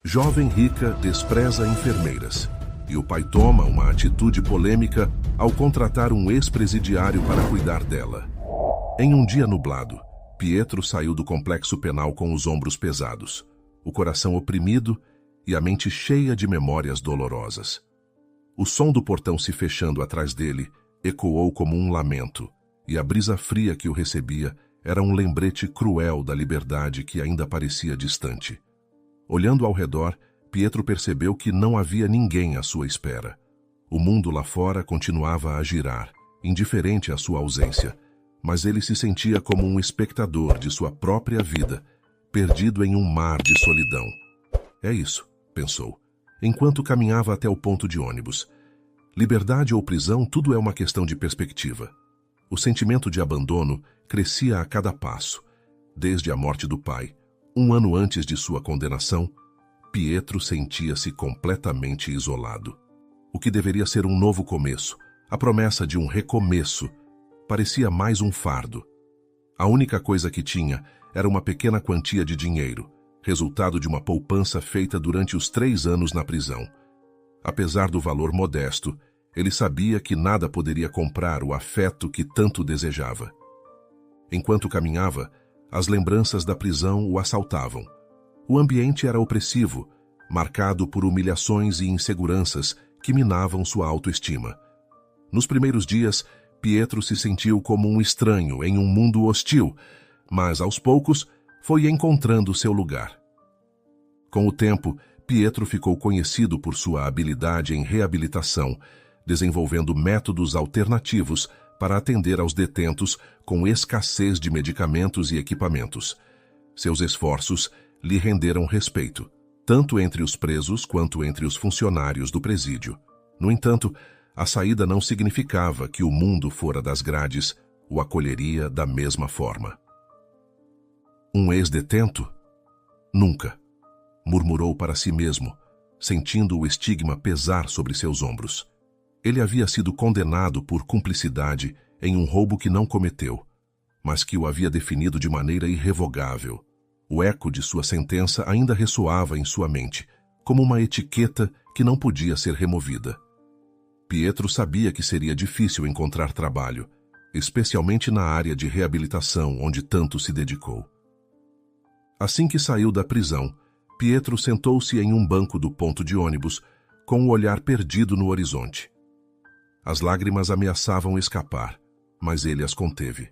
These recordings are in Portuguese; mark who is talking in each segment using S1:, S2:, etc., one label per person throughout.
S1: Jovem rica despreza enfermeiras, e o pai toma uma atitude polêmica ao contratar um ex-presidiário para cuidar dela. Em um dia nublado, Pietro saiu do complexo penal com os ombros pesados, o coração oprimido e a mente cheia de memórias dolorosas. O som do portão se fechando atrás dele ecoou como um lamento, e a brisa fria que o recebia era um lembrete cruel da liberdade que ainda parecia distante. Olhando ao redor, Pietro percebeu que não havia ninguém à sua espera. O mundo lá fora continuava a girar, indiferente à sua ausência, mas ele se sentia como um espectador de sua própria vida, perdido em um mar de solidão. É isso, pensou, enquanto caminhava até o ponto de ônibus. Liberdade ou prisão, tudo é uma questão de perspectiva. O sentimento de abandono crescia a cada passo. Desde a morte do pai, um ano antes de sua condenação, Pietro sentia-se completamente isolado. O que deveria ser um novo começo, a promessa de um recomeço, parecia mais um fardo. A única coisa que tinha era uma pequena quantia de dinheiro, resultado de uma poupança feita durante os 3 anos na prisão. Apesar do valor modesto, ele sabia que nada poderia comprar o afeto que tanto desejava. Enquanto caminhava, as lembranças da prisão o assaltavam. O ambiente era opressivo, marcado por humilhações e inseguranças que minavam sua autoestima. Nos primeiros dias, Pietro se sentiu como um estranho em um mundo hostil, mas aos poucos foi encontrando seu lugar. Com o tempo, Pietro ficou conhecido por sua habilidade em reabilitação, desenvolvendo métodos alternativos para atender aos detentos com escassez de medicamentos e equipamentos. Seus esforços lhe renderam respeito, tanto entre os presos quanto entre os funcionários do presídio. No entanto, a saída não significava que o mundo fora das grades o acolheria da mesma forma. Um ex-detento? Nunca, murmurou para si mesmo, sentindo o estigma pesar sobre seus ombros. Ele havia sido condenado por cumplicidade em um roubo que não cometeu, mas que o havia definido de maneira irrevogável. O eco de sua sentença ainda ressoava em sua mente, como uma etiqueta que não podia ser removida. Pietro sabia que seria difícil encontrar trabalho, especialmente na área de reabilitação onde tanto se dedicou. Assim que saiu da prisão, Pietro sentou-se em um banco do ponto de ônibus, com o olhar perdido no horizonte. As lágrimas ameaçavam escapar, mas ele as conteve.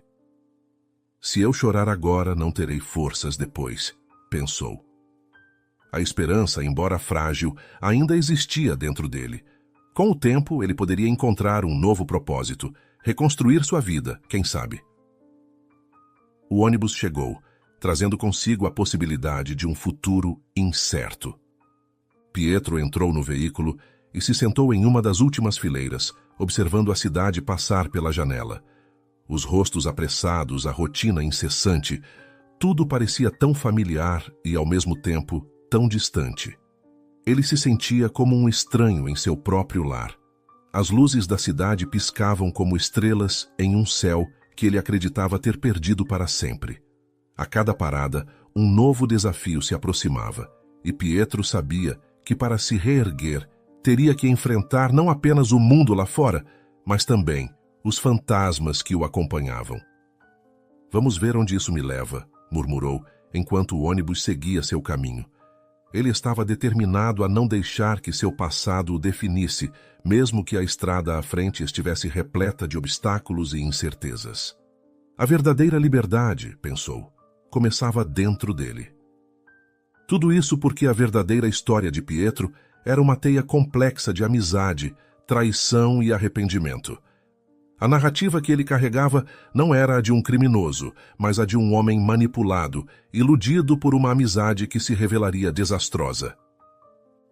S1: Se eu chorar agora, não terei forças depois, pensou. A esperança, embora frágil, ainda existia dentro dele. Com o tempo, ele poderia encontrar um novo propósito, reconstruir sua vida, quem sabe. O ônibus chegou, trazendo consigo a possibilidade de um futuro incerto. Pietro entrou no veículo e se sentou em uma das últimas fileiras, observando a cidade passar pela janela. Os rostos apressados, a rotina incessante, tudo parecia tão familiar e, ao mesmo tempo, tão distante. Ele se sentia como um estranho em seu próprio lar. As luzes da cidade piscavam como estrelas em um céu que ele acreditava ter perdido para sempre. A cada parada, um novo desafio se aproximava, e Pietro sabia que, para se reerguer, teria que enfrentar não apenas o mundo lá fora, mas também os fantasmas que o acompanhavam. Vamos ver onde isso me leva, murmurou, enquanto o ônibus seguia seu caminho. Ele estava determinado a não deixar que seu passado o definisse, mesmo que a estrada à frente estivesse repleta de obstáculos e incertezas. A verdadeira liberdade, pensou, começava dentro dele. Tudo isso porque a verdadeira história de Pietro era uma teia complexa de amizade, traição e arrependimento. A narrativa que ele carregava não era a de um criminoso, mas a de um homem manipulado, iludido por uma amizade que se revelaria desastrosa.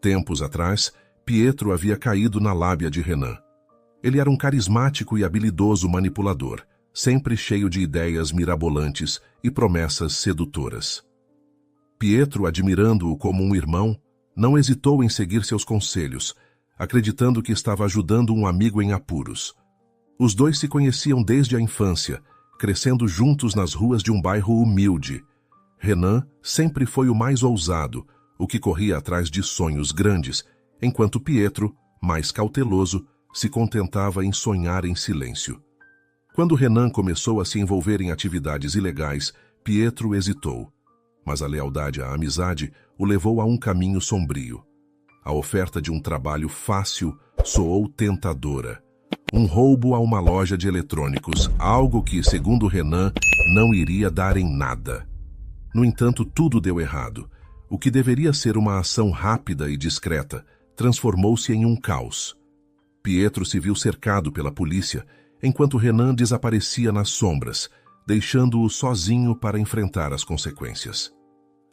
S1: Tempos atrás, Pietro havia caído na lábia de Renan. Ele era um carismático e habilidoso manipulador, sempre cheio de ideias mirabolantes e promessas sedutoras. Pietro, admirando-o como um irmão, não hesitou em seguir seus conselhos, acreditando que estava ajudando um amigo em apuros. Os dois se conheciam desde a infância, crescendo juntos nas ruas de um bairro humilde. Renan sempre foi o mais ousado, o que corria atrás de sonhos grandes, enquanto Pietro, mais cauteloso, se contentava em sonhar em silêncio. Quando Renan começou a se envolver em atividades ilegais, Pietro hesitou, mas a lealdade à amizade o levou a um caminho sombrio. A oferta de um trabalho fácil soou tentadora. Um roubo a uma loja de eletrônicos, algo que, segundo Renan, não iria dar em nada. No entanto, tudo deu errado. O que deveria ser uma ação rápida e discreta transformou-se em um caos. Pietro se viu cercado pela polícia, enquanto Renan desaparecia nas sombras, deixando-o sozinho para enfrentar as consequências.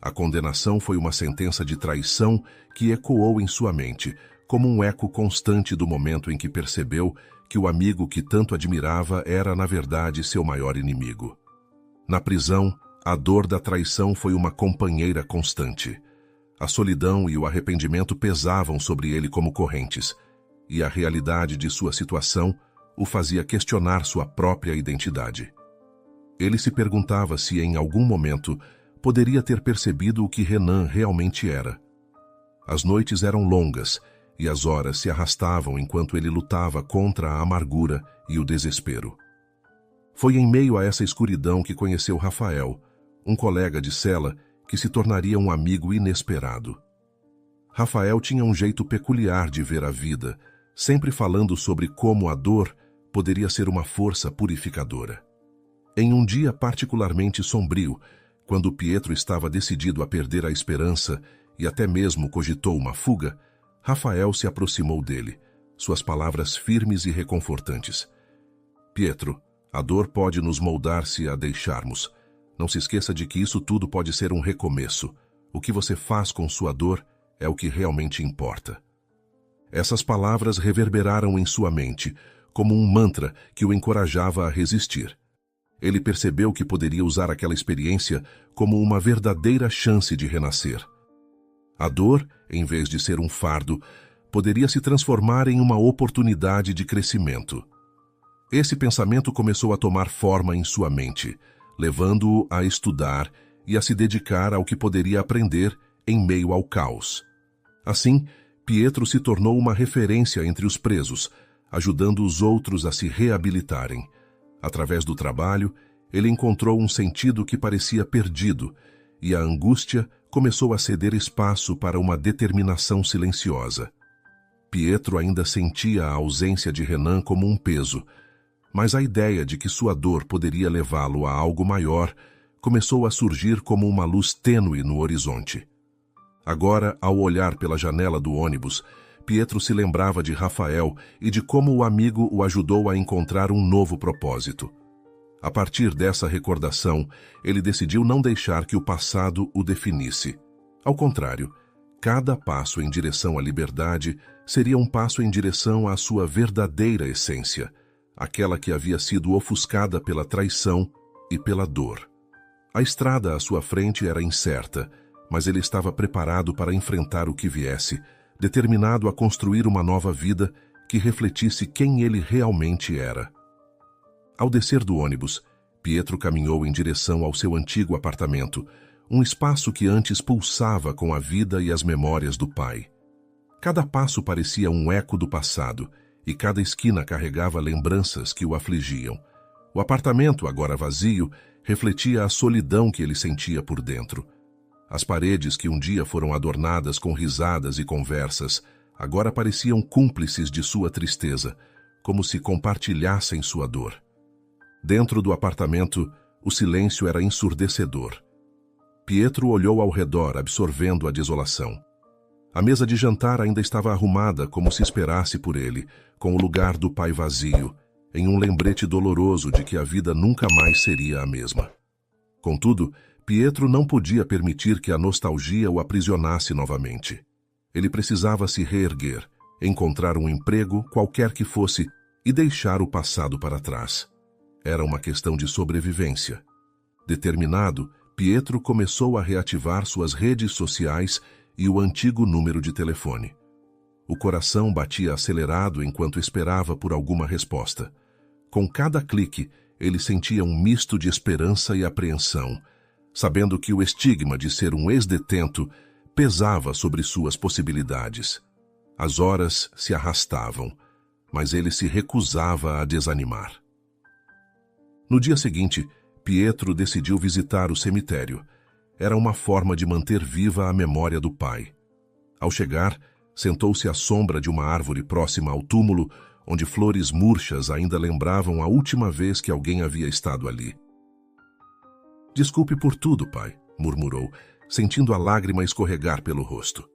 S1: A condenação foi uma sentença de traição que ecoou em sua mente, como um eco constante do momento em que percebeu que o amigo que tanto admirava era, na verdade, seu maior inimigo. Na prisão, a dor da traição foi uma companheira constante. A solidão e o arrependimento pesavam sobre ele como correntes, e a realidade de sua situação o fazia questionar sua própria identidade. Ele se perguntava se, em algum momento, poderia ter percebido o que Renan realmente era. As noites eram longas, e as horas se arrastavam enquanto ele lutava contra a amargura e o desespero. Foi em meio a essa escuridão que conheceu Rafael, um colega de cela que se tornaria um amigo inesperado. Rafael tinha um jeito peculiar de ver a vida, sempre falando sobre como a dor poderia ser uma força purificadora. Em um dia particularmente sombrio, quando Pietro estava decidido a perder a esperança e até mesmo cogitou uma fuga, Rafael se aproximou dele, suas palavras firmes e reconfortantes. Pietro, a dor pode nos moldar se a deixarmos. Não se esqueça de que isso tudo pode ser um recomeço. O que você faz com sua dor é o que realmente importa. Essas palavras reverberaram em sua mente, como um mantra que o encorajava a resistir. Ele percebeu que poderia usar aquela experiência como uma verdadeira chance de renascer. A dor, em vez de ser um fardo, poderia se transformar em uma oportunidade de crescimento. Esse pensamento começou a tomar forma em sua mente, levando-o a estudar e a se dedicar ao que poderia aprender em meio ao caos. Assim, Pietro se tornou uma referência entre os presos, ajudando os outros a se reabilitarem. Através do trabalho, ele encontrou um sentido que parecia perdido, e a angústia começou a ceder espaço para uma determinação silenciosa. Pietro ainda sentia a ausência de Renan como um peso, mas a ideia de que sua dor poderia levá-lo a algo maior começou a surgir como uma luz tênue no horizonte. Agora, ao olhar pela janela do ônibus, Pietro se lembrava de Rafael e de como o amigo o ajudou a encontrar um novo propósito. A partir dessa recordação, ele decidiu não deixar que o passado o definisse. Ao contrário, cada passo em direção à liberdade seria um passo em direção à sua verdadeira essência, aquela que havia sido ofuscada pela traição e pela dor. A estrada à sua frente era incerta, mas ele estava preparado para enfrentar o que viesse, determinado a construir uma nova vida que refletisse quem ele realmente era. Ao descer do ônibus, Pietro caminhou em direção ao seu antigo apartamento, um espaço que antes pulsava com a vida e as memórias do pai. Cada passo parecia um eco do passado, e cada esquina carregava lembranças que o afligiam. O apartamento, agora vazio, refletia a solidão que ele sentia por dentro. As paredes que um dia foram adornadas com risadas e conversas, agora pareciam cúmplices de sua tristeza, como se compartilhassem sua dor. Dentro do apartamento, o silêncio era ensurdecedor. Pietro olhou ao redor, absorvendo a desolação. A mesa de jantar ainda estava arrumada como se esperasse por ele, com o lugar do pai vazio, em um lembrete doloroso de que a vida nunca mais seria a mesma. Contudo, Pietro não podia permitir que a nostalgia o aprisionasse novamente. Ele precisava se reerguer, encontrar um emprego, qualquer que fosse, e deixar o passado para trás. Era uma questão de sobrevivência. Determinado, Pietro começou a reativar suas redes sociais e o antigo número de telefone. O coração batia acelerado enquanto esperava por alguma resposta. Com cada clique, ele sentia um misto de esperança e apreensão, sabendo que o estigma de ser um ex-detento pesava sobre suas possibilidades. As horas se arrastavam, mas ele se recusava a desanimar. No dia seguinte, Pietro decidiu visitar o cemitério. Era uma forma de manter viva a memória do pai. Ao chegar, sentou-se à sombra de uma árvore próxima ao túmulo, onde flores murchas ainda lembravam a última vez que alguém havia estado ali. "Desculpe por tudo, pai", murmurou, sentindo a lágrima escorregar pelo rosto.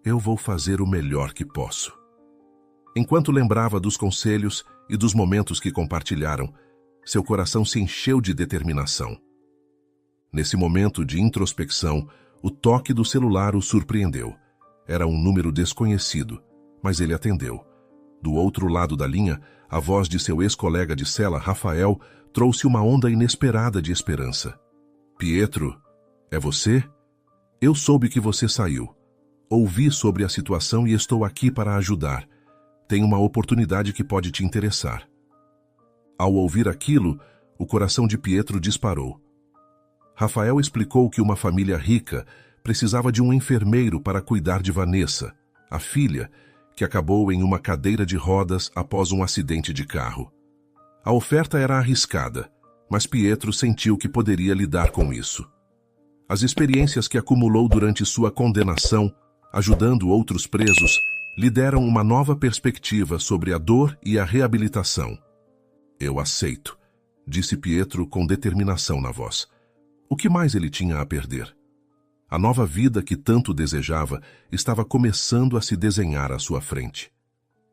S1: "Eu vou fazer o melhor que posso." Enquanto lembrava dos conselhos e dos momentos que compartilharam, seu coração se encheu de determinação. Nesse momento de introspecção, o toque do celular o surpreendeu. Era um número desconhecido, mas ele atendeu. Do outro lado da linha, a voz de seu ex-colega de cela, Rafael, trouxe uma onda inesperada de esperança. "Pietro, é você? Eu soube que você saiu. Ouvi sobre a situação e estou aqui para ajudar. Tem uma oportunidade que pode te interessar." Ao ouvir aquilo, o coração de Pietro disparou. Rafael explicou que uma família rica precisava de um enfermeiro para cuidar de Vanessa, a filha, que acabou em uma cadeira de rodas após um acidente de carro. A oferta era arriscada, mas Pietro sentiu que poderia lidar com isso. As experiências que acumulou durante sua condenação, ajudando outros presos, lhe deram uma nova perspectiva sobre a dor e a reabilitação. "Eu aceito", disse Pietro com determinação na voz. O que mais ele tinha a perder? A nova vida que tanto desejava estava começando a se desenhar à sua frente.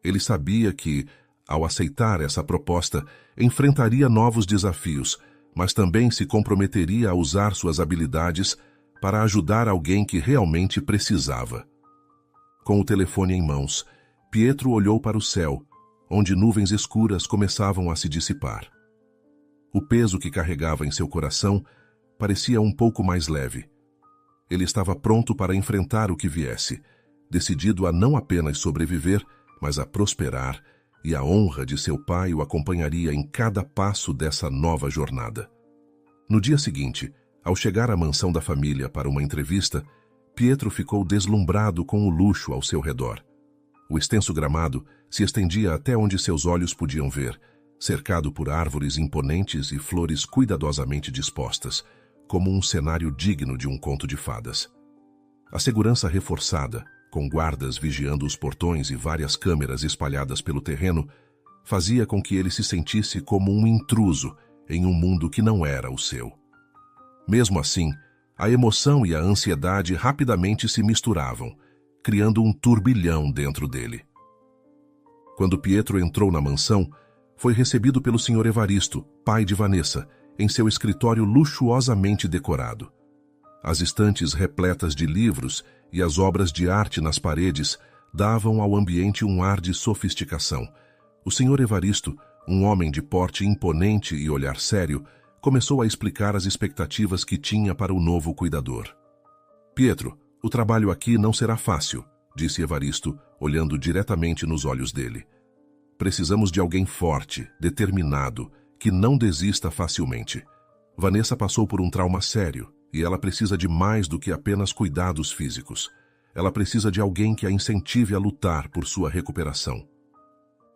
S1: Ele sabia que, ao aceitar essa proposta, enfrentaria novos desafios, mas também se comprometeria a usar suas habilidades para ajudar alguém que realmente precisava. Com o telefone em mãos, Pietro olhou para o céu, onde nuvens escuras começavam a se dissipar. O peso que carregava em seu coração parecia um pouco mais leve. Ele estava pronto para enfrentar o que viesse, decidido a não apenas sobreviver, mas a prosperar, e a honra de seu pai o acompanharia em cada passo dessa nova jornada. No dia seguinte, ao chegar à mansão da família para uma entrevista, Pietro ficou deslumbrado com o luxo ao seu redor. O extenso gramado se estendia até onde seus olhos podiam ver, cercado por árvores imponentes e flores cuidadosamente dispostas, como um cenário digno de um conto de fadas. A segurança reforçada, com guardas vigiando os portões e várias câmeras espalhadas pelo terreno, fazia com que ele se sentisse como um intruso em um mundo que não era o seu. Mesmo assim, a emoção e a ansiedade rapidamente se misturavam, criando um turbilhão dentro dele. Quando Pietro entrou na mansão, foi recebido pelo Sr. Evaristo, pai de Vanessa, em seu escritório luxuosamente decorado. As estantes repletas de livros e as obras de arte nas paredes davam ao ambiente um ar de sofisticação. O Sr. Evaristo, um homem de porte imponente e olhar sério, começou a explicar as expectativas que tinha para o novo cuidador. "Pietro, o trabalho aqui não será fácil", disse Evaristo, olhando diretamente nos olhos dele. "Precisamos de alguém forte, determinado, que não desista facilmente. Vanessa passou por um trauma sério e ela precisa de mais do que apenas cuidados físicos. Ela precisa de alguém que a incentive a lutar por sua recuperação."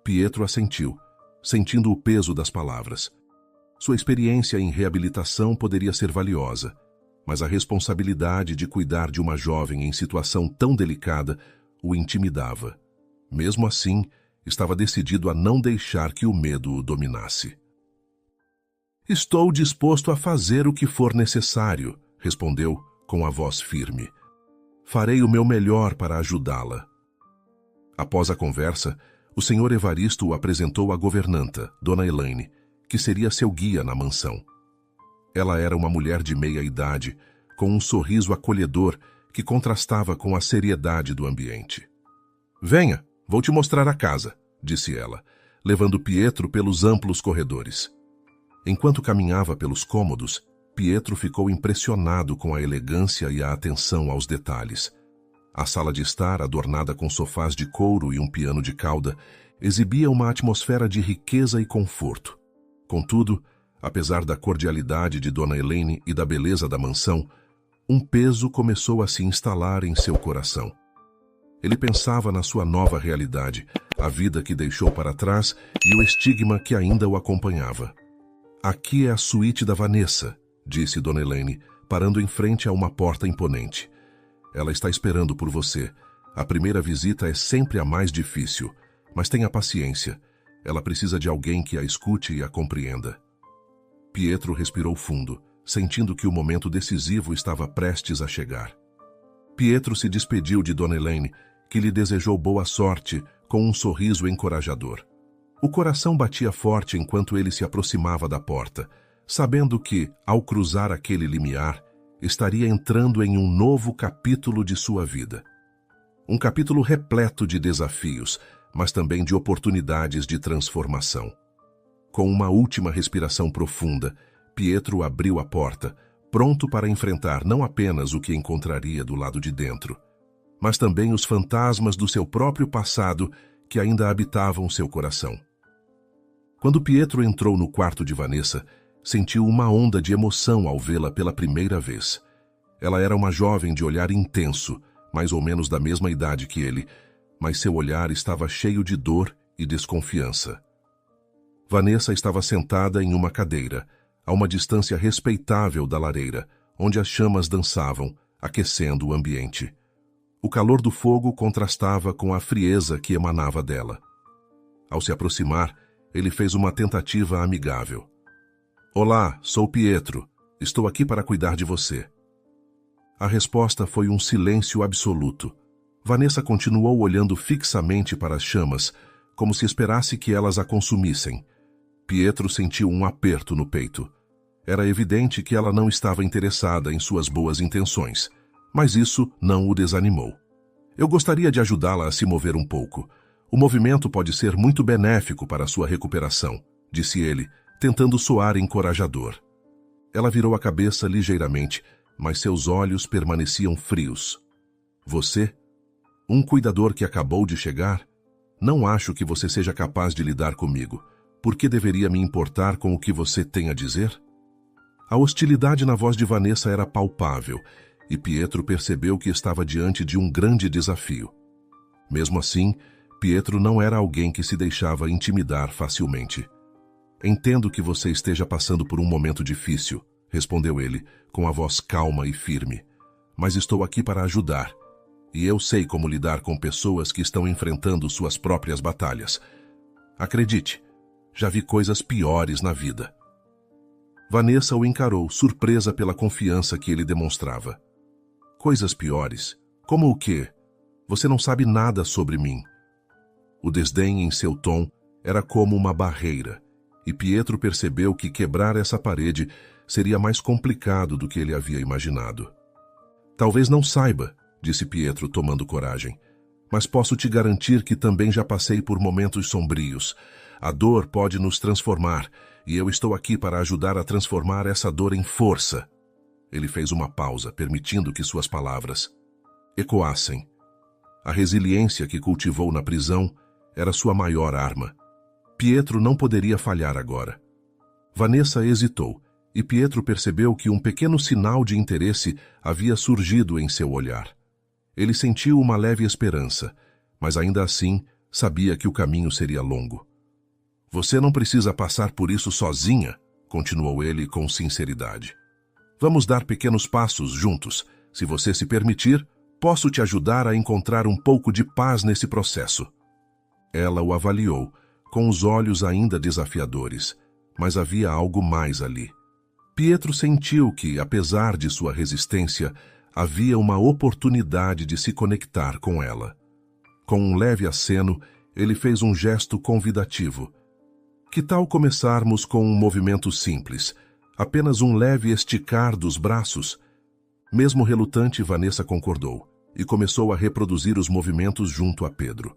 S1: Pietro assentiu, sentindo o peso das palavras. Sua experiência em reabilitação poderia ser valiosa, mas a responsabilidade de cuidar de uma jovem em situação tão delicada o intimidava. Mesmo assim, estava decidido a não deixar que o medo o dominasse. "Estou disposto a fazer o que for necessário", respondeu com a voz firme. "Farei o meu melhor para ajudá-la." Após a conversa, o Sr. Evaristo o apresentou à governanta, Dona Elaine, que seria seu guia na mansão. Ela era uma mulher de meia idade, com um sorriso acolhedor que contrastava com a seriedade do ambiente. "Venha, vou te mostrar a casa", disse ela, levando Pietro pelos amplos corredores. Enquanto caminhava pelos cômodos, Pietro ficou impressionado com a elegância e a atenção aos detalhes. A sala de estar, adornada com sofás de couro e um piano de cauda, exibia uma atmosfera de riqueza e conforto. Contudo, apesar da cordialidade de Dona Elaine e da beleza da mansão, Um peso começou a se instalar em seu coração. Ele pensava na sua nova realidade, a vida que deixou para trás e o estigma que ainda o acompanhava. "Aqui é a suíte da Vanessa", disse Dona Elaine, parando em frente a uma porta imponente. "Ela está esperando por você. A primeira visita é sempre a mais difícil, mas tenha paciência. Ela precisa de alguém que a escute e a compreenda." Pietro respirou fundo, sentindo que o momento decisivo estava prestes a chegar. Pietro se despediu de Dona Elaine, que lhe desejou boa sorte com um sorriso encorajador. O coração batia forte enquanto ele se aproximava da porta, sabendo que, ao cruzar aquele limiar, estaria entrando em um novo capítulo de sua vida. Um capítulo repleto de desafios, mas também de oportunidades de transformação. Com uma última respiração profunda, Pietro abriu a porta, pronto para enfrentar não apenas o que encontraria do lado de dentro, mas também os fantasmas do seu próprio passado que ainda habitavam seu coração. Quando Pietro entrou no quarto de Vanessa, sentiu uma onda de emoção ao vê-la pela primeira vez. Ela era uma jovem de olhar intenso, mais ou menos da mesma idade que ele, mas seu olhar estava cheio de dor e desconfiança. Vanessa estava sentada em uma cadeira, a uma distância respeitável da lareira, onde as chamas dançavam, aquecendo o ambiente. O calor do fogo contrastava com a frieza que emanava dela. Ao se aproximar, ele fez uma tentativa amigável. "Olá, sou Pietro. Estou aqui para cuidar de você." A resposta foi um silêncio absoluto. Vanessa continuou olhando fixamente para as chamas, como se esperasse que elas a consumissem. Pietro sentiu um aperto no peito. Era evidente que ela não estava interessada em suas boas intenções, mas isso não o desanimou. "Eu gostaria de ajudá-la a se mover um pouco. O movimento pode ser muito benéfico para a sua recuperação", disse ele, tentando soar encorajador. Ela virou a cabeça ligeiramente, mas seus olhos permaneciam frios. "Você? Um cuidador que acabou de chegar? Não acho que você seja capaz de lidar comigo. Por que deveria me importar com o que você tem a dizer?" A hostilidade na voz de Vanessa era palpável, e Pietro percebeu que estava diante de um grande desafio. Mesmo assim, Pietro não era alguém que se deixava intimidar facilmente. "Entendo que você esteja passando por um momento difícil", respondeu ele, com a voz calma e firme. "Mas estou aqui para ajudar, e eu sei como lidar com pessoas que estão enfrentando suas próprias batalhas. Acredite, já vi coisas piores na vida." Vanessa o encarou, surpresa pela confiança que ele demonstrava. "Coisas piores? Como o quê? Você não sabe nada sobre mim." O desdém em seu tom era como uma barreira, e Pietro percebeu que quebrar essa parede seria mais complicado do que ele havia imaginado. "Talvez não saiba", disse Pietro, tomando coragem, "mas posso te garantir que também já passei por momentos sombrios. A dor pode nos transformar, e eu estou aqui para ajudar a transformar essa dor em força." Ele fez uma pausa, permitindo que suas palavras ecoassem. A resiliência que cultivou na prisão era sua maior arma. Pietro não poderia falhar agora. Vanessa hesitou, e Pietro percebeu que um pequeno sinal de interesse havia surgido em seu olhar. Ele sentiu uma leve esperança, mas ainda assim sabia que o caminho seria longo. "Você não precisa passar por isso sozinha", continuou ele com sinceridade. "Vamos dar pequenos passos juntos. Se você se permitir, posso te ajudar a encontrar um pouco de paz nesse processo." Ela o avaliou, com os olhos ainda desafiadores, mas havia algo mais ali. Pietro sentiu que, apesar de sua resistência, havia uma oportunidade de se conectar com ela. Com um leve aceno, ele fez um gesto convidativo. "Que tal começarmos com um movimento simples? Apenas um leve esticar dos braços?" Mesmo relutante, Vanessa concordou e começou a reproduzir os movimentos junto a Pedro.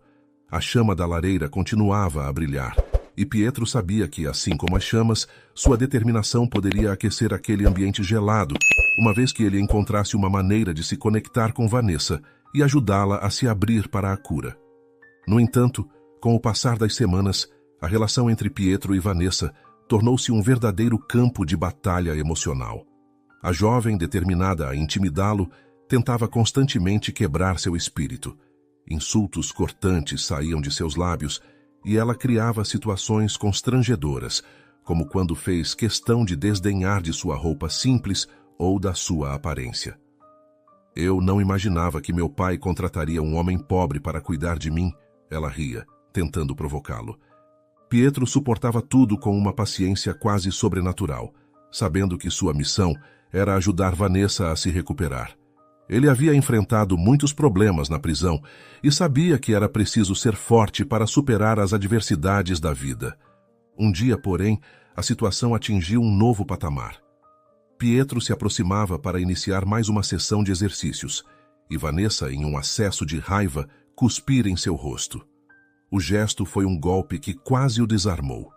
S1: A chama da lareira continuava a brilhar, e Pietro sabia que, assim como as chamas, sua determinação poderia aquecer aquele ambiente gelado, uma vez que ele encontrasse uma maneira de se conectar com Vanessa e ajudá-la a se abrir para a cura. No entanto, com o passar das semanas, a relação entre Pietro e Vanessa tornou-se um verdadeiro campo de batalha emocional. A jovem, determinada a intimidá-lo, tentava constantemente quebrar seu espírito. Insultos cortantes saíam de seus lábios e ela criava situações constrangedoras, como quando fez questão de desdenhar de sua roupa simples ou da sua aparência. Eu não imaginava que meu pai contrataria um homem pobre para cuidar de mim, ela ria, tentando provocá-lo. Pietro suportava tudo com uma paciência quase sobrenatural, sabendo que sua missão era ajudar Vanessa a se recuperar. Ele havia enfrentado muitos problemas na prisão e sabia que era preciso ser forte para superar as adversidades da vida. Um dia, porém, a situação atingiu um novo patamar. Pietro se aproximava para iniciar mais uma sessão de exercícios, e Vanessa, em um acesso de raiva, cuspira em seu rosto. O gesto foi um golpe que quase o desarmou.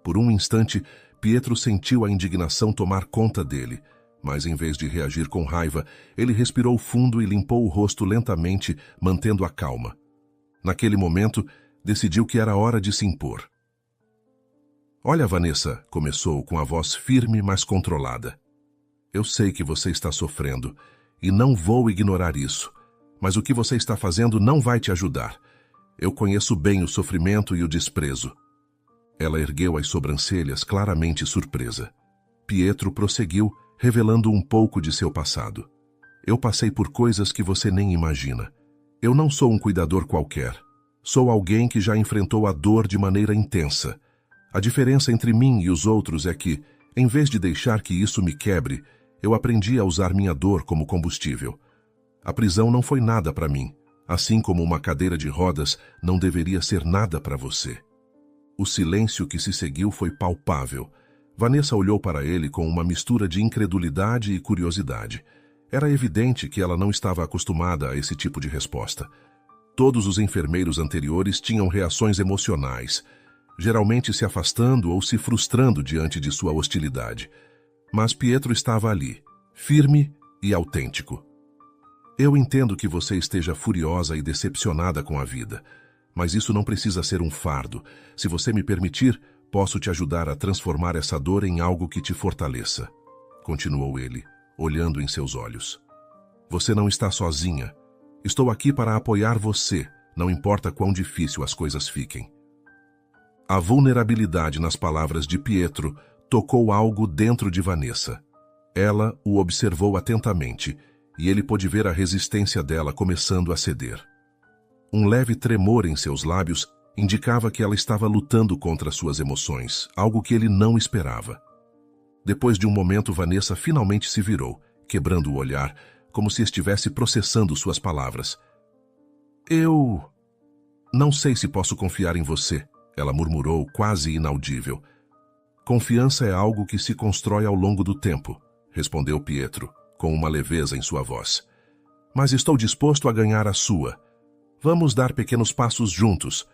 S1: Por um instante, Pietro sentiu a indignação tomar conta dele, mas em vez de reagir com raiva, ele respirou fundo e limpou o rosto lentamente, mantendo a calma. Naquele momento, decidiu que era hora de se impor. "Olha, Vanessa", começou com a voz firme, mas controlada. "Eu sei que você está sofrendo, e não vou ignorar isso, mas o que você está fazendo não vai te ajudar. Eu conheço bem o sofrimento e o desprezo." Ela ergueu as sobrancelhas, claramente surpresa. Pietro prosseguiu, revelando um pouco de seu passado. "Eu passei por coisas que você nem imagina. Eu não sou um cuidador qualquer. Sou alguém que já enfrentou a dor de maneira intensa. A diferença entre mim e os outros é que, em vez de deixar que isso me quebre, eu aprendi a usar minha dor como combustível. A prisão não foi nada para mim, assim como uma cadeira de rodas não deveria ser nada para você." O silêncio que se seguiu foi palpável. Vanessa olhou para ele com uma mistura de incredulidade e curiosidade. Era evidente que ela não estava acostumada a esse tipo de resposta. Todos os enfermeiros anteriores tinham reações emocionais, geralmente se afastando ou se frustrando diante de sua hostilidade. Mas Pietro estava ali, firme e autêntico. "Eu entendo que você esteja furiosa e decepcionada com a vida, mas isso não precisa ser um fardo. Se você me permitir, posso te ajudar a transformar essa dor em algo que te fortaleça", continuou ele, olhando em seus olhos. "Você não está sozinha. Estou aqui para apoiar você, não importa quão difícil as coisas fiquem." A vulnerabilidade nas palavras de Pietro tocou algo dentro de Vanessa. Ela o observou atentamente, e ele pôde ver a resistência dela começando a ceder. Um leve tremor em seus lábios indicava que ela estava lutando contra suas emoções, algo que ele não esperava. Depois de um momento, Vanessa finalmente se virou, quebrando o olhar, como se estivesse processando suas palavras. "Eu não sei se posso confiar em você", ela murmurou, quase inaudível. "Confiança é algo que se constrói ao longo do tempo", respondeu Pietro, com uma leveza em sua voz. "Mas estou disposto a ganhar a sua. Vamos dar pequenos passos juntos.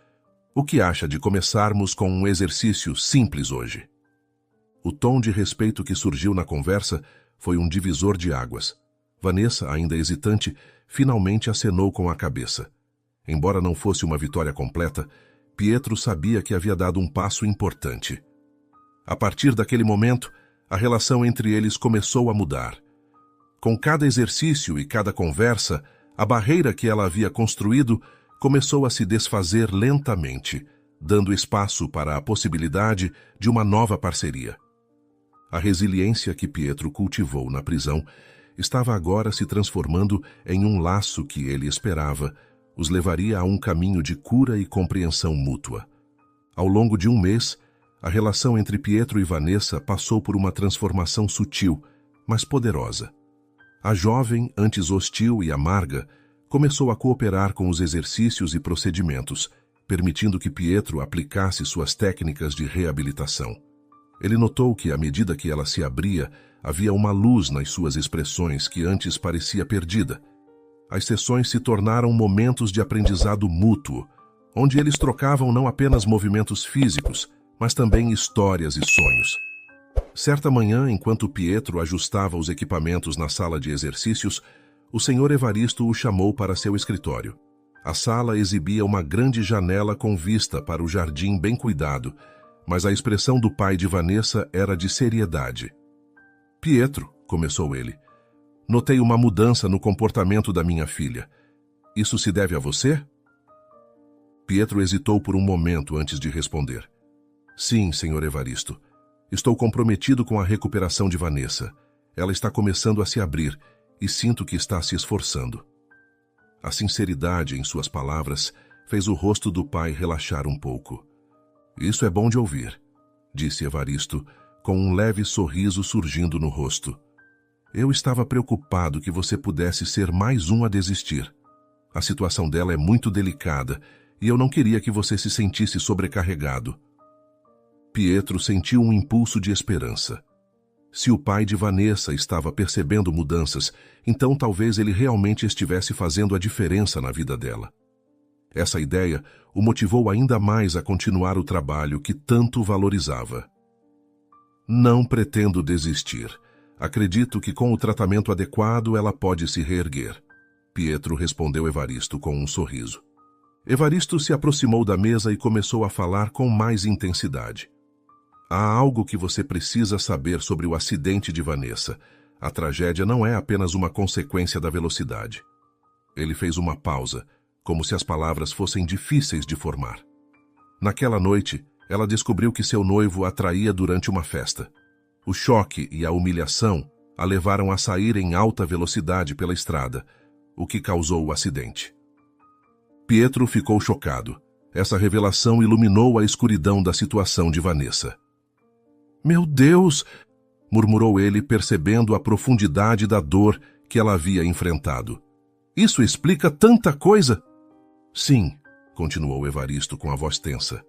S1: O que acha de começarmos com um exercício simples hoje?" O tom de respeito que surgiu na conversa foi um divisor de águas. Vanessa, ainda hesitante, finalmente acenou com a cabeça. Embora não fosse uma vitória completa, Pietro sabia que havia dado um passo importante. A partir daquele momento, a relação entre eles começou a mudar. Com cada exercício e cada conversa, a barreira que ela havia construído começou a se desfazer lentamente, dando espaço para a possibilidade de uma nova parceria. A resiliência que Pietro cultivou na prisão estava agora se transformando em um laço que ele esperava os levaria a um caminho de cura e compreensão mútua. Ao longo de um mês, a relação entre Pietro e Vanessa passou por uma transformação sutil, mas poderosa. A jovem, antes hostil e amarga, começou a cooperar com os exercícios e procedimentos, permitindo que Pietro aplicasse suas técnicas de reabilitação. Ele notou que, à medida que ela se abria, havia uma luz nas suas expressões que antes parecia perdida. As sessões se tornaram momentos de aprendizado mútuo, onde eles trocavam não apenas movimentos físicos, mas também histórias e sonhos. Certa manhã, enquanto Pietro ajustava os equipamentos na sala de exercícios, o senhor Evaristo o chamou para seu escritório. A sala exibia uma grande janela com vista para o jardim bem cuidado, mas a expressão do pai de Vanessa era de seriedade. "Pietro", começou ele. Notei uma mudança no comportamento da minha filha. Isso se deve a você? Pietro hesitou por um momento antes de responder. Sim, senhor Evaristo. Estou comprometido com a recuperação de Vanessa. Ela está começando a se abrir e sinto que está se esforçando. A sinceridade em suas palavras fez o rosto do pai relaxar um pouco. Isso é bom de ouvir, disse Evaristo, com um leve sorriso surgindo no rosto. Eu estava preocupado que você pudesse ser mais um a desistir. A situação dela é muito delicada e eu não queria que você se sentisse sobrecarregado. Pietro sentiu um impulso de esperança. Se o pai de Vanessa estava percebendo mudanças, então talvez ele realmente estivesse fazendo a diferença na vida dela. Essa ideia o motivou ainda mais a continuar o trabalho que tanto valorizava. Não pretendo desistir. Acredito que com o tratamento adequado ela pode se reerguer. Pietro respondeu Evaristo com um sorriso. Evaristo se aproximou da mesa e começou a falar com mais intensidade. Há algo que você precisa saber sobre o acidente de Vanessa. A tragédia não é apenas uma consequência da velocidade. Ele fez uma pausa, como se as palavras fossem difíceis de formar. Naquela noite, ela descobriu que seu noivo a traía durante uma festa. O choque e a humilhação a levaram a sair em alta velocidade pela estrada, o que causou o acidente. Pietro ficou chocado. Essa revelação iluminou a escuridão da situação de Vanessa. Meu Deus! Murmurou ele, percebendo a profundidade da dor que ela havia enfrentado. Isso explica tanta coisa! Sim, continuou Evaristo com a voz tensa.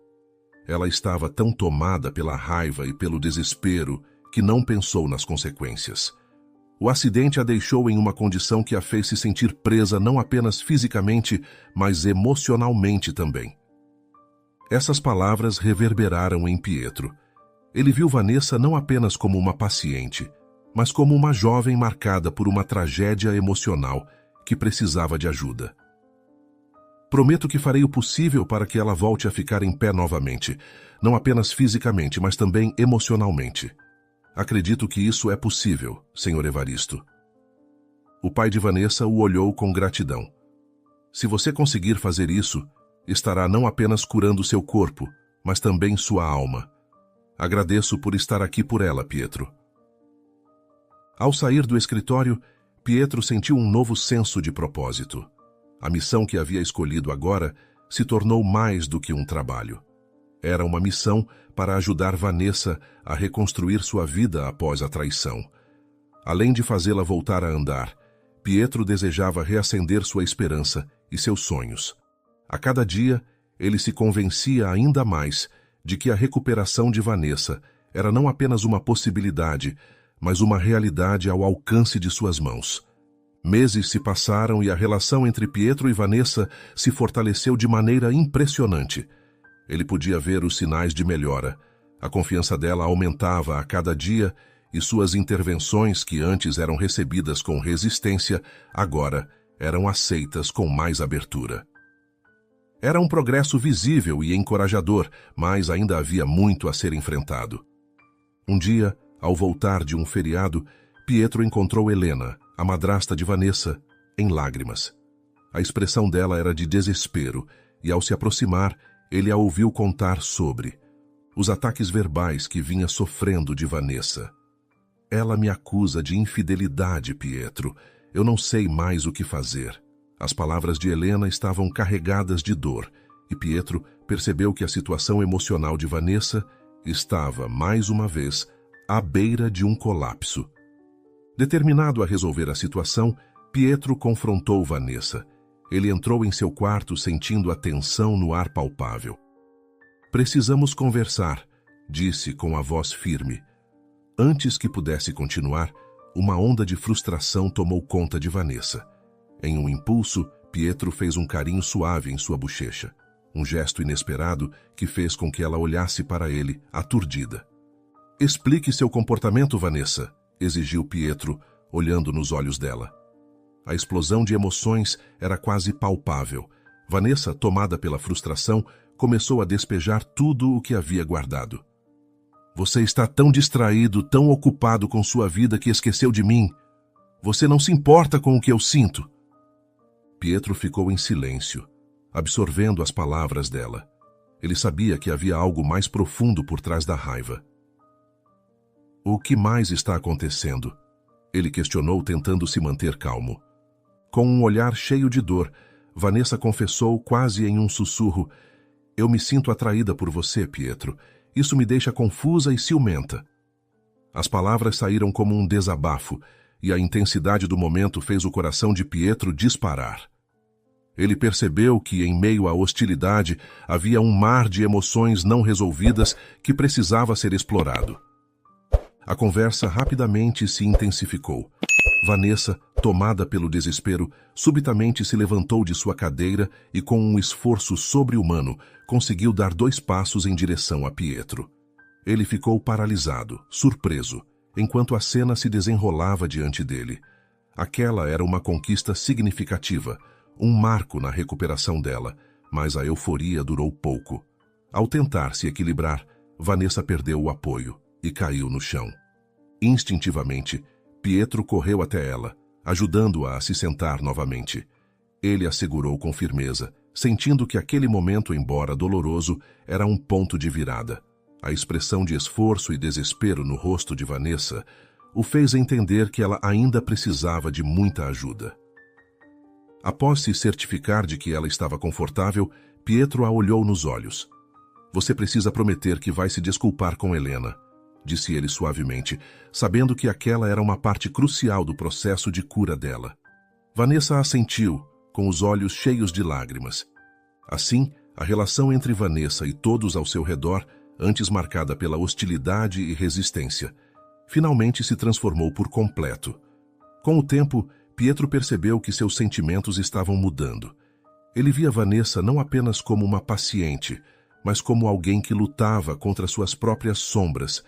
S1: Ela estava tão tomada pela raiva e pelo desespero que não pensou nas consequências. O acidente a deixou em uma condição que a fez se sentir presa não apenas fisicamente, mas emocionalmente também. Essas palavras reverberaram em Pietro. Ele viu Vanessa não apenas como uma paciente, mas como uma jovem marcada por uma tragédia emocional que precisava de ajuda. Prometo que farei o possível para que ela volte a ficar em pé novamente, não apenas fisicamente, mas também emocionalmente. Acredito que isso é possível, senhor Evaristo. O pai de Vanessa o olhou com gratidão. Se você conseguir fazer isso, estará não apenas curando seu corpo, mas também sua alma. Agradeço por estar aqui por ela, Pietro. Ao sair do escritório, Pietro sentiu um novo senso de propósito. A missão que havia escolhido agora se tornou mais do que um trabalho. Era uma missão para ajudar Vanessa a reconstruir sua vida após a traição. Além de fazê-la voltar a andar, Pietro desejava reacender sua esperança e seus sonhos. A cada dia, ele se convencia ainda mais de que a recuperação de Vanessa era não apenas uma possibilidade, mas uma realidade ao alcance de suas mãos. Meses se passaram e a relação entre Pietro e Vanessa se fortaleceu de maneira impressionante. Ele podia ver os sinais de melhora. A confiança dela aumentava a cada dia e suas intervenções, que antes eram recebidas com resistência, agora eram aceitas com mais abertura. Era um progresso visível e encorajador, mas ainda havia muito a ser enfrentado. Um dia, ao voltar de um feriado, Pietro encontrou Helena, a madrasta de Vanessa, em lágrimas. A expressão dela era de desespero, e ao se aproximar, ele a ouviu contar sobre os ataques verbais que vinha sofrendo de Vanessa. Ela me acusa de infidelidade, Pietro. Eu não sei mais o que fazer. As palavras de Helena estavam carregadas de dor, e Pietro percebeu que a situação emocional de Vanessa estava, mais uma vez, à beira de um colapso. Determinado a resolver a situação, Pietro confrontou Vanessa. Ele entrou em seu quarto sentindo a tensão no ar palpável. Precisamos conversar, disse com a voz firme. Antes que pudesse continuar, uma onda de frustração tomou conta de Vanessa. Em um impulso, Pietro fez um carinho suave em sua bochecha, um gesto inesperado que fez com que ela olhasse para ele, aturdida. Explique seu comportamento, Vanessa, exigiu Pietro, olhando nos olhos dela. A explosão de emoções era quase palpável. Vanessa, tomada pela frustração, começou a despejar tudo o que havia guardado. Você está tão distraído, tão ocupado com sua vida que esqueceu de mim. Você não se importa com o que eu sinto. Pietro ficou em silêncio, absorvendo as palavras dela. Ele sabia que havia algo mais profundo por trás da raiva. O que mais está acontecendo? Ele questionou, tentando se manter calmo. Com um olhar cheio de dor, Vanessa confessou quase em um sussurro: Eu me sinto atraída por você, Pietro. Isso me deixa confusa e ciumenta. As palavras saíram como um desabafo, e a intensidade do momento fez o coração de Pietro disparar. Ele percebeu que, em meio à hostilidade, havia um mar de emoções não resolvidas que precisava ser explorado. A conversa rapidamente se intensificou. Vanessa, tomada pelo desespero, subitamente se levantou de sua cadeira e, com um esforço sobre-humano, conseguiu dar 2 passos em direção a Pietro. Ele ficou paralisado, surpreso, enquanto a cena se desenrolava diante dele. Aquela era uma conquista significativa, um marco na recuperação dela, mas a euforia durou pouco. Ao tentar se equilibrar, Vanessa perdeu o apoio e caiu no chão. Instintivamente, Pietro correu até ela, ajudando-a a se sentar novamente. Ele a segurou com firmeza, sentindo que aquele momento, embora doloroso, era um ponto de virada. A expressão de esforço e desespero no rosto de Vanessa o fez entender que ela ainda precisava de muita ajuda. Após se certificar de que ela estava confortável, Pietro a olhou nos olhos. Você precisa prometer que vai se desculpar com Helena, disse ele suavemente, sabendo que aquela era uma parte crucial do processo de cura dela. Vanessa assentiu, com os olhos cheios de lágrimas. Assim, a relação entre Vanessa e todos ao seu redor, antes marcada pela hostilidade e resistência, finalmente se transformou por completo. Com o tempo, Pietro percebeu que seus sentimentos estavam mudando. Ele via Vanessa não apenas como uma paciente, mas como alguém que lutava contra suas próprias sombras,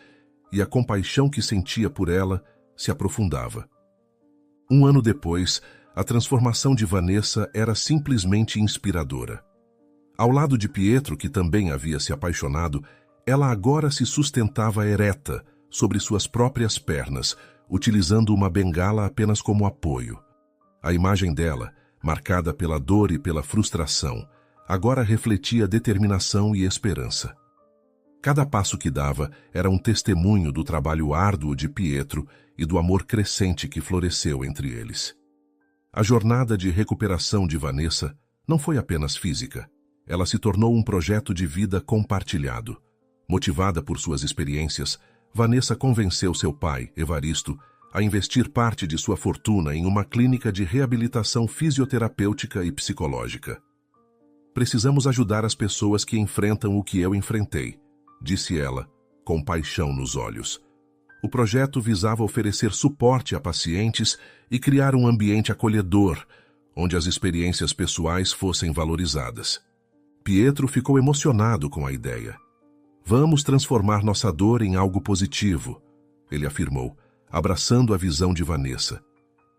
S1: e a compaixão que sentia por ela se aprofundava. 1 ano depois, a transformação de Vanessa era simplesmente inspiradora. Ao lado de Pietro, que também havia se apaixonado, ela agora se sustentava ereta, sobre suas próprias pernas, utilizando uma bengala apenas como apoio. A imagem dela, marcada pela dor e pela frustração, agora refletia determinação e esperança. Cada passo que dava era um testemunho do trabalho árduo de Pietro e do amor crescente que floresceu entre eles. A jornada de recuperação de Vanessa não foi apenas física. Ela se tornou um projeto de vida compartilhado. Motivada por suas experiências, Vanessa convenceu seu pai, Evaristo, a investir parte de sua fortuna em uma clínica de reabilitação fisioterapêutica e psicológica. Precisamos ajudar as pessoas que enfrentam o que eu enfrentei, disse ela, com paixão nos olhos. O projeto visava oferecer suporte a pacientes e criar um ambiente acolhedor, onde as experiências pessoais fossem valorizadas. Pietro ficou emocionado com a ideia. Vamos transformar nossa dor em algo positivo, ele afirmou, abraçando a visão de Vanessa.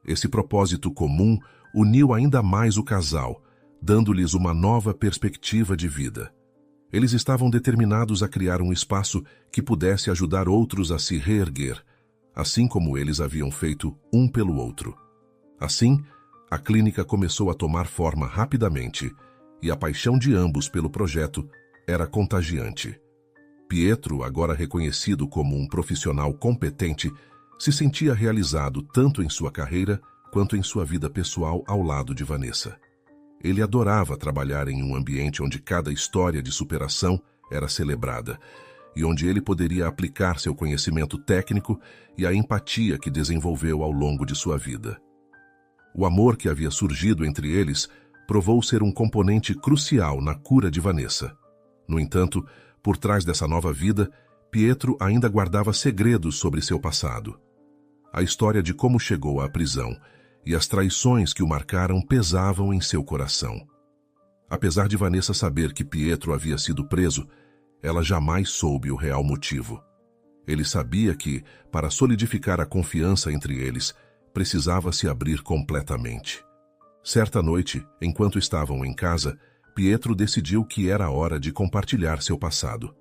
S1: Esse propósito comum uniu ainda mais o casal, dando-lhes uma nova perspectiva de vida. Eles estavam determinados a criar um espaço que pudesse ajudar outros a se reerguer, assim como eles haviam feito um pelo outro. Assim, a clínica começou a tomar forma rapidamente, e a paixão de ambos pelo projeto era contagiante. Pietro, agora reconhecido como um profissional competente, se sentia realizado tanto em sua carreira quanto em sua vida pessoal ao lado de Vanessa. Ele adorava trabalhar em um ambiente onde cada história de superação era celebrada e onde ele poderia aplicar seu conhecimento técnico e a empatia que desenvolveu ao longo de sua vida. O amor que havia surgido entre eles provou ser um componente crucial na cura de Vanessa. No entanto, por trás dessa nova vida, Pietro ainda guardava segredos sobre seu passado. A história de como chegou à prisão e as traições que o marcaram pesavam em seu coração. Apesar de Vanessa saber que Pietro havia sido preso, ela jamais soube o real motivo. Ele sabia que, para solidificar a confiança entre eles, precisava se abrir completamente. Certa noite, enquanto estavam em casa, Pietro decidiu que era hora de compartilhar seu passado.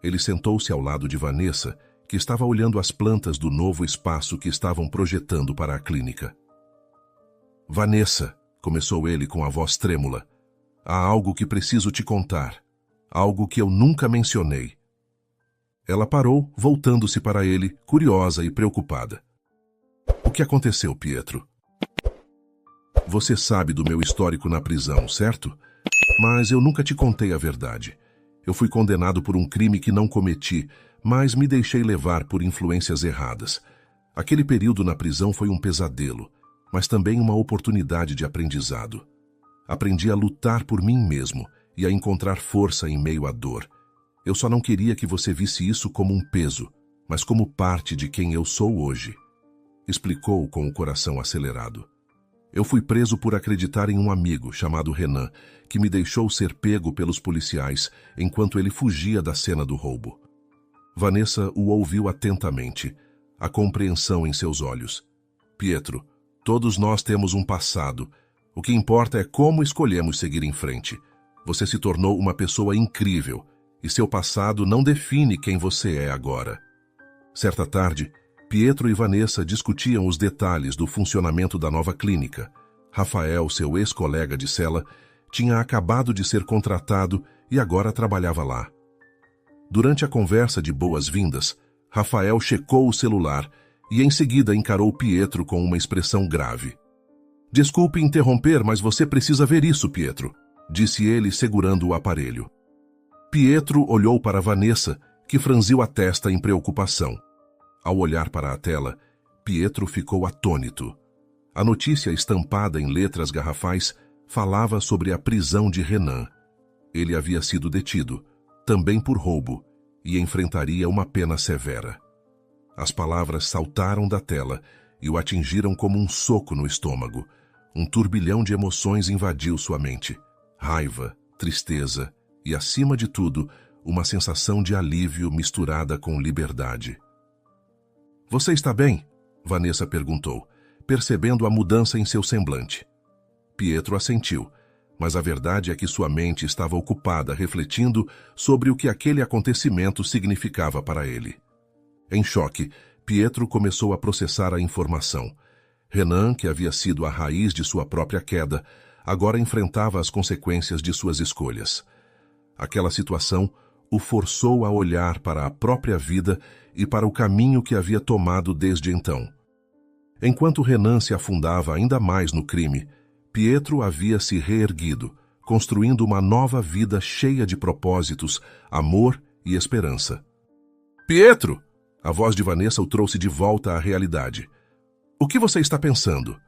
S1: Ele sentou-se ao lado de Vanessa, que estava olhando as plantas do novo espaço que estavam projetando para a clínica. Vanessa, começou ele com a voz trêmula, há algo que preciso te contar, algo que eu nunca mencionei. Ela parou, voltando-se para ele, curiosa e preocupada. O que aconteceu, Pietro? Você sabe do meu histórico na prisão, certo? Mas eu nunca te contei a verdade. Eu fui condenado por um crime que não cometi, mas me deixei levar por influências erradas. Aquele período na prisão foi um pesadelo, mas também uma oportunidade de aprendizado. Aprendi a lutar por mim mesmo e a encontrar força em meio à dor. Eu só não queria que você visse isso como um peso, mas como parte de quem eu sou hoje. Explicou com o coração acelerado. Eu fui preso por acreditar em um amigo chamado Renan, que me deixou ser pego pelos policiais enquanto ele fugia da cena do roubo. Vanessa o ouviu atentamente, a compreensão em seus olhos. Pietro, todos nós temos um passado. O que importa é como escolhemos seguir em frente. Você se tornou uma pessoa incrível, e seu passado não define quem você é agora. Certa tarde, Pietro e Vanessa discutiam os detalhes do funcionamento da nova clínica. Rafael, seu ex-colega de cela, tinha acabado de ser contratado e agora trabalhava lá. Durante a conversa de boas-vindas, Rafael checou o celular e em seguida encarou Pietro com uma expressão grave. Desculpe interromper, mas você precisa ver isso, Pietro, disse ele segurando o aparelho. Pietro olhou para Vanessa, que franziu a testa em preocupação. Ao olhar para a tela, Pietro ficou atônito. A notícia estampada em letras garrafais falava sobre a prisão de Renan. Ele havia sido detido, também por roubo, e enfrentaria uma pena severa. As palavras saltaram da tela e o atingiram como um soco no estômago. Um turbilhão de emoções invadiu sua mente. Raiva, tristeza e, acima de tudo, uma sensação de alívio misturada com liberdade. Você está bem? Vanessa perguntou, percebendo a mudança em seu semblante. Pietro assentiu, mas a verdade é que sua mente estava ocupada refletindo sobre o que aquele acontecimento significava para ele. Em choque, Pietro começou a processar a informação. Renan, que havia sido a raiz de sua própria queda, agora enfrentava as consequências de suas escolhas. Aquela situação o forçou a olhar para a própria vida e para o caminho que havia tomado desde então. Enquanto Renan se afundava ainda mais no crime, Pietro havia se reerguido, construindo uma nova vida cheia de propósitos, amor e esperança. Pietro! A voz de Vanessa o trouxe de volta à realidade. O que você está pensando?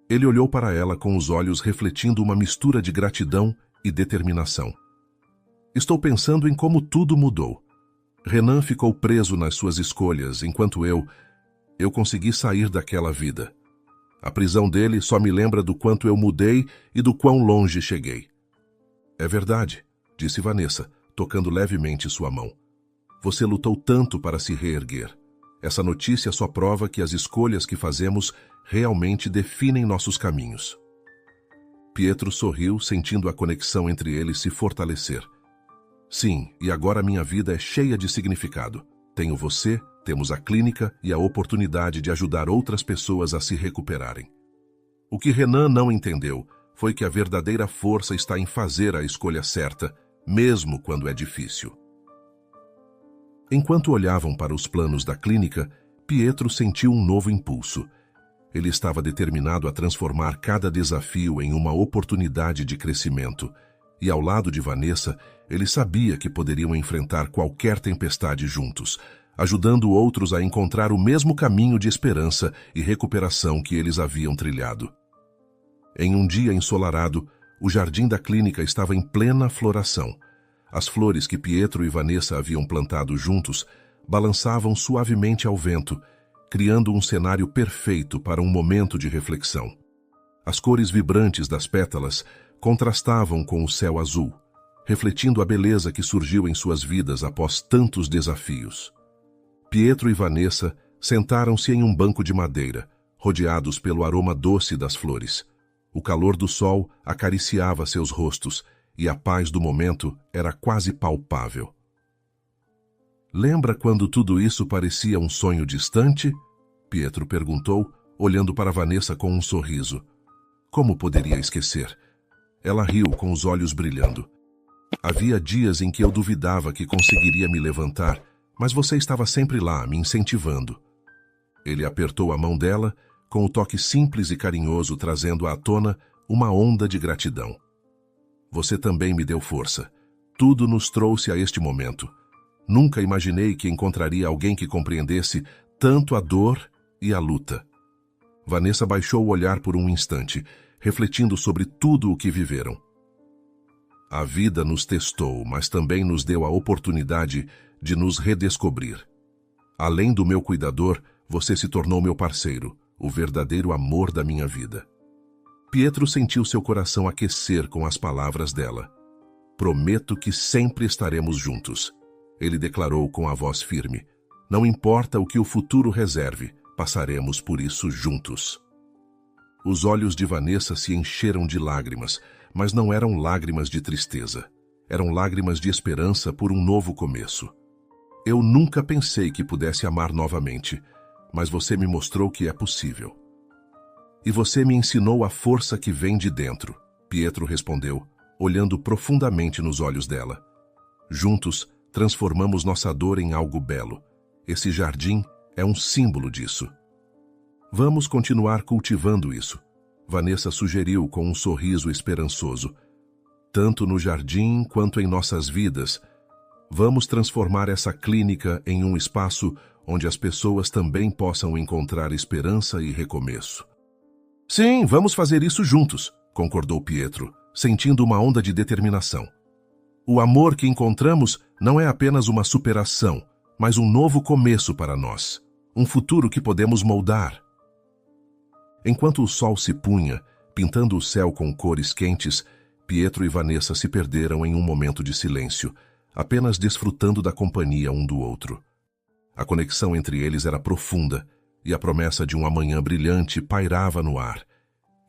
S1: Ele olhou para ela com os olhos refletindo uma mistura de gratidão e determinação. Estou pensando em como tudo mudou. Renan ficou preso nas suas escolhas, enquanto eu consegui sair daquela vida. A prisão dele só me lembra do quanto eu mudei e do quão longe cheguei. É verdade, disse Vanessa, tocando levemente sua mão. Você lutou tanto para se reerguer. Essa notícia só prova que as escolhas que fazemos realmente definem nossos caminhos. Pietro sorriu, sentindo a conexão entre eles se fortalecer. Sim, e agora minha vida é cheia de significado. Tenho você, temos a clínica e a oportunidade de ajudar outras pessoas a se recuperarem. O que Renan não entendeu foi que a verdadeira força está em fazer a escolha certa, mesmo quando é difícil. Enquanto olhavam para os planos da clínica, Pietro sentiu um novo impulso. Ele estava determinado a transformar cada desafio em uma oportunidade de crescimento, e ao lado de Vanessa, ele sabia que poderiam enfrentar qualquer tempestade juntos, ajudando outros a encontrar o mesmo caminho de esperança e recuperação que eles haviam trilhado. Em um dia ensolarado, o jardim da clínica estava em plena floração. As flores que Pietro e Vanessa haviam plantado juntos balançavam suavemente ao vento, criando um cenário perfeito para um momento de reflexão. As cores vibrantes das pétalas contrastavam com o céu azul, refletindo a beleza que surgiu em suas vidas após tantos desafios. Pietro e Vanessa sentaram-se em um banco de madeira, rodeados pelo aroma doce das flores. O calor do sol acariciava seus rostos e a paz do momento era quase palpável. Lembra quando tudo isso parecia um sonho distante? Pietro perguntou, olhando para Vanessa com um sorriso. Como poderia esquecer? Ela riu com os olhos brilhando. Havia dias em que eu duvidava que conseguiria me levantar, mas você estava sempre lá, me incentivando. Ele apertou a mão dela, com o toque simples e carinhoso trazendo à tona uma onda de gratidão. Você também me deu força. Tudo nos trouxe a este momento. Nunca imaginei que encontraria alguém que compreendesse tanto a dor e a luta. Vanessa baixou o olhar por um instante, refletindo sobre tudo o que viveram. A vida nos testou, mas também nos deu a oportunidade de nos redescobrir. Além do meu cuidador, você se tornou meu parceiro, o verdadeiro amor da minha vida. Pietro sentiu seu coração aquecer com as palavras dela. Prometo que sempre estaremos juntos. Ele declarou com a voz firme. Não importa o que o futuro reserve, passaremos por isso juntos. Os olhos de Vanessa se encheram de lágrimas, mas não eram lágrimas de tristeza. Eram lágrimas de esperança por um novo começo. Eu nunca pensei que pudesse amar novamente, mas você me mostrou que é possível. E você me ensinou a força que vem de dentro, Pietro respondeu, olhando profundamente nos olhos dela. Juntos, transformamos nossa dor em algo belo. Esse jardim é um símbolo disso. Vamos continuar cultivando isso, Vanessa sugeriu com um sorriso esperançoso. Tanto no jardim quanto em nossas vidas, vamos transformar essa clínica em um espaço onde as pessoas também possam encontrar esperança e recomeço. Sim, vamos fazer isso juntos, concordou Pietro, sentindo uma onda de determinação. O amor que encontramos não é apenas uma superação, mas um novo começo para nós, um futuro que podemos moldar. Enquanto o sol se punha, pintando o céu com cores quentes, Pietro e Vanessa se perderam em um momento de silêncio, apenas desfrutando da companhia um do outro. A conexão entre eles era profunda, e a promessa de um amanhã brilhante pairava no ar,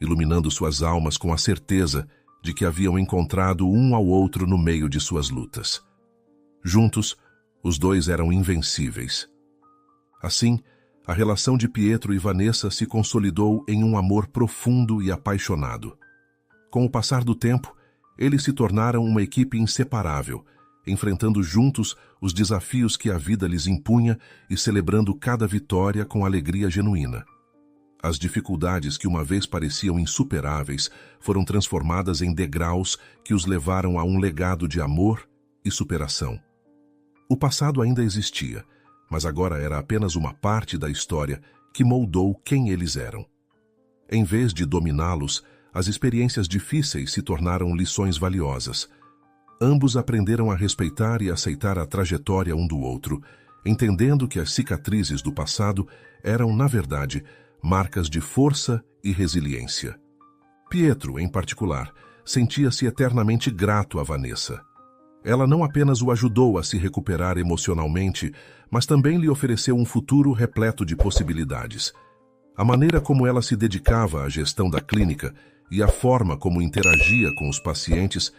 S1: iluminando suas almas com a certeza de que haviam encontrado um ao outro no meio de suas lutas. Juntos, os dois eram invencíveis. Assim, a relação de Pietro e Vanessa se consolidou em um amor profundo e apaixonado. Com o passar do tempo, eles se tornaram uma equipe inseparável, enfrentando juntos os desafios que a vida lhes impunha e celebrando cada vitória com alegria genuína. As dificuldades que uma vez pareciam insuperáveis foram transformadas em degraus que os levaram a um legado de amor e superação. O passado ainda existia, mas agora era apenas uma parte da história que moldou quem eles eram. Em vez de dominá-los, as experiências difíceis se tornaram lições valiosas. Ambos aprenderam a respeitar e aceitar a trajetória um do outro, entendendo que as cicatrizes do passado eram, na verdade, marcas de força e resiliência. Pietro, em particular, sentia-se eternamente grato a Vanessa. Ela não apenas o ajudou a se recuperar emocionalmente, mas também lhe ofereceu um futuro repleto de possibilidades. A maneira como ela se dedicava à gestão da clínica e a forma como interagia com os pacientes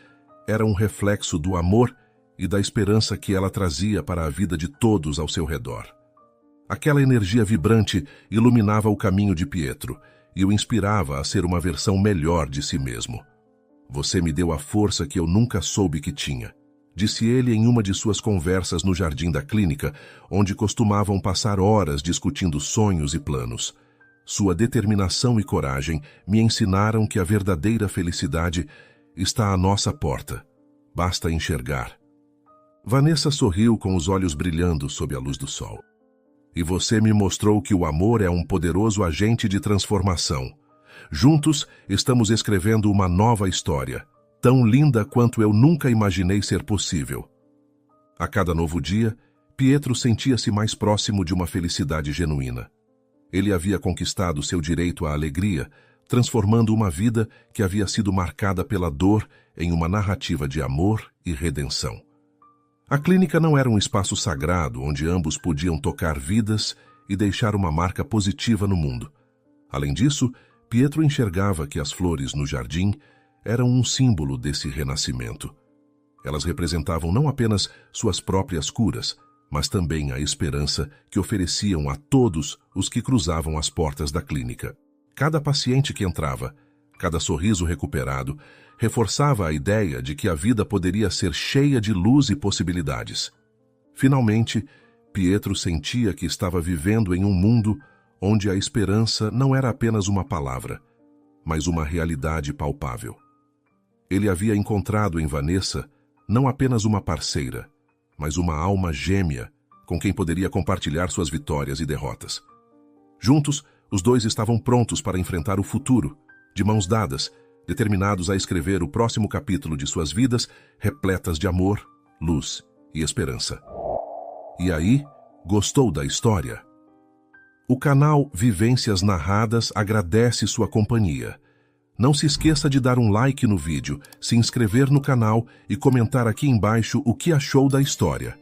S1: era um reflexo do amor e da esperança que ela trazia para a vida de todos ao seu redor. Aquela energia vibrante iluminava o caminho de Pietro e o inspirava a ser uma versão melhor de si mesmo. Você me deu a força que eu nunca soube que tinha, disse ele em uma de suas conversas no jardim da clínica, onde costumavam passar horas discutindo sonhos e planos. Sua determinação e coragem me ensinaram que a verdadeira felicidade está à nossa porta. Basta enxergar. Vanessa sorriu com os olhos brilhando sob a luz do sol. E você me mostrou que o amor é um poderoso agente de transformação. Juntos, estamos escrevendo uma nova história, tão linda quanto eu nunca imaginei ser possível. A cada novo dia, Pietro sentia-se mais próximo de uma felicidade genuína. Ele havia conquistado seu direito à alegria, transformando uma vida que havia sido marcada pela dor em uma narrativa de amor e redenção. A clínica não era um espaço sagrado onde ambos podiam tocar vidas e deixar uma marca positiva no mundo. Além disso, Pietro enxergava que as flores no jardim eram um símbolo desse renascimento. Elas representavam não apenas suas próprias curas, mas também a esperança que ofereciam a todos os que cruzavam as portas da clínica. Cada paciente que entrava, cada sorriso recuperado, reforçava a ideia de que a vida poderia ser cheia de luz e possibilidades. Finalmente, Pietro sentia que estava vivendo em um mundo onde a esperança não era apenas uma palavra, mas uma realidade palpável. Ele havia encontrado em Vanessa não apenas uma parceira, mas uma alma gêmea com quem poderia compartilhar suas vitórias e derrotas. Juntos, os dois estavam prontos para enfrentar o futuro, de mãos dadas, determinados a escrever o próximo capítulo de suas vidas, repletas de amor, luz e esperança. E aí, gostou da história? O canal Vivências Narradas agradece sua companhia. Não se esqueça de dar um like no vídeo, se inscrever no canal e comentar aqui embaixo o que achou da história.